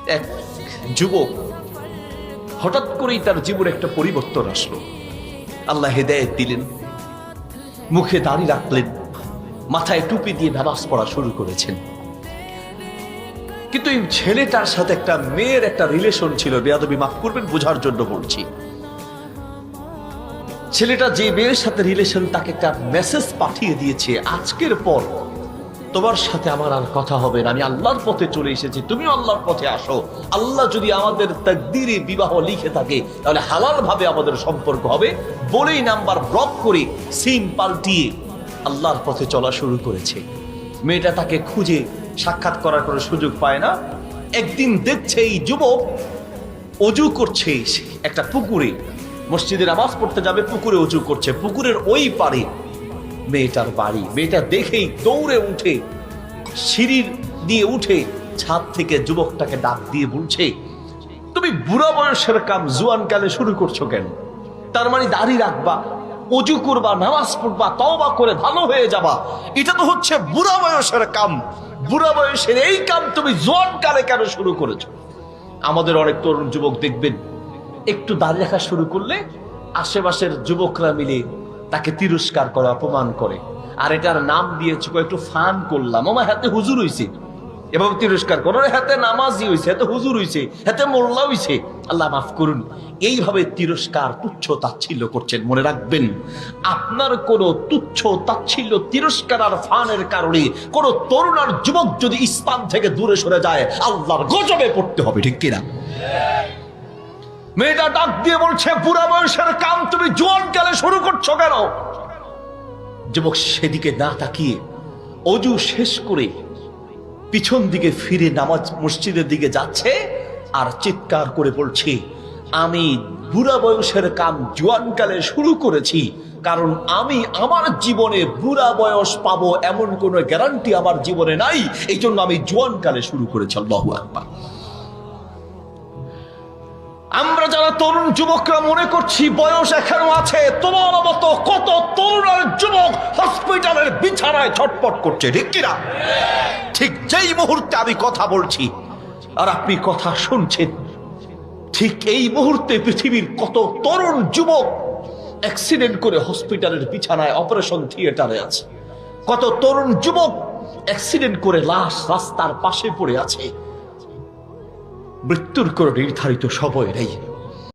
এক যুবক হঠাৎ করেই তার জীবনে একটা পরিবর্তন আসলো। আল্লাহ হেদায়েত দিলেন, মুখে দাড়ি রাখলেন, মাথায় টুপি দিয়ে নামাজ পড়া শুরু করেছেন। কিন্তু এই ছেলেটার সাথে একটা মেয়ের একটা রিলেশন ছিল। বেয়াদবি মাফ করবেন, বোঝার জন্য বলছি। ছেলেটা যে মেয়ের সাথে রিলেশন, তাকে একটা মেসেজ পাঠিয়ে দিয়েছে, আজকের পর তোমার সাথে আমার আর কথা হবে না, আমি আল্লাহর পথে চলে এসেছি, তুমিও আল্লাহর পথে আসো। আল্লাহ যদি আমাদের তাকদীরে বিবাহ লিখে থাকে তাহলে হালাল ভাবে আমাদের সম্পর্ক হবে। বলেই নাম্বার ব্লক করে সিম পাল্টিয়ে আল্লাহর পথে চলা শুরু করেছে। মেয়েটা তাকে খুঁজে সাক্ষাৎ করার কোনো সুযোগ পায় না। একদিন দেখছে এই যুবক অজু করছে একটা পুকুরে, মসজিদে নামাজ পড়তে যাবে, পুকুরে অজু করছে। পুকুরের ওই পারে মেয়েটার বাড়ি। মেয়েটা দেখেই দৌড়ে উঠে সিঁড়ির দিয়ে উঠে ছাদ থেকে যুবকটাকে ডাক দিয়ে বলছে, তুমি বুড়া বয়সের কাম জুয়ানকালে শুরু করছো কেন? তার মানে দাড়ি রাখবা, অজু করবা, নামাজ পড়বা, তওবা করে ভালো হয়ে যাবা, এটা তো হচ্ছে বুড়া বয়সের কাম। বুড়া বয়সের এই কাম তুমি জুয়ানকালে কেন শুরু করেছো? আমাদের অনেক তরুণ যুবক দেখবেন একটু দাড়ি রাখা শুরু করলে আশেপাশের যুবকরা মিলে তাকে তিরস্কার করে, অপমান করে। আর এটার নাম দিয়েছে একটু ফান করলাম, আমার হাতে হুজুর হইছে, এভাবে তিরস্কার করো, হাতে নামাজি হইছে, হাতে হুজুর হইছে, হাতে মোল্লা হইছে। আল্লাহ মাফ করুন, এইভাবে তিরস্কার তুচ্ছ তাচ্ছিল্য করছেন। মনে রাখবেন, আপনার কোনো তুচ্ছ তাচ্ছিল্য, তিরস্কার আর ফানের কারণে কোনো তরুণ আর যুবক যদি ইসলাম থেকে দূরে সরে যায়, আল্লাহর গজবে পড়তে হবে, ঠিক কিনা? মেয়েটা ডাক দিয়ে বলছে, বুড়া বয়সের কাম তুমি জোয়ানকালে শুরু করছো কেন? যুবক সেদিকে না তাকিয়ে অজু শেষ করে পিছন দিকে ফিরে নামাজ মসজিদের দিকে যাচ্ছে আর চিৎকার করে বলছে, আমি বুড়া বয়সের কাম জোয়ানকালে শুরু করেছি, কারণ আমি আমার জীবনে বুড়া বয়স পাবো এমন কোনো গ্যারান্টি আমার জীবনে নাই, এই জন্য আমি জোয়ানকালে শুরু করেছি। আল্লাহু আকবার। আমরা যারা তরুণ যুবকরা মনে করছি বয়স এখনো আছে, তোমার মতো কত তরুণ আর যুবক হসপিটালের বিছানায় ছটপট করছে, ঠিক কিনা? ঠিক যেই মুহূর্তে আমি কথা বলছি আর আপনি কথা শুনছেন, ঠিক এই মুহূর্তে পৃথিবীর কত তরুণ যুবক অ্যাক্সিডেন্ট করে হসপিটালের বিছানায় অপারেশন থিয়েটারে আছে। কত তরুণ যুবক অ্যাক্সিডেন্ট করে লাশ রাস্তার পাশে পড়ে আছে। মৃত্যুর কোনো নির্ধারিত সময় নেই।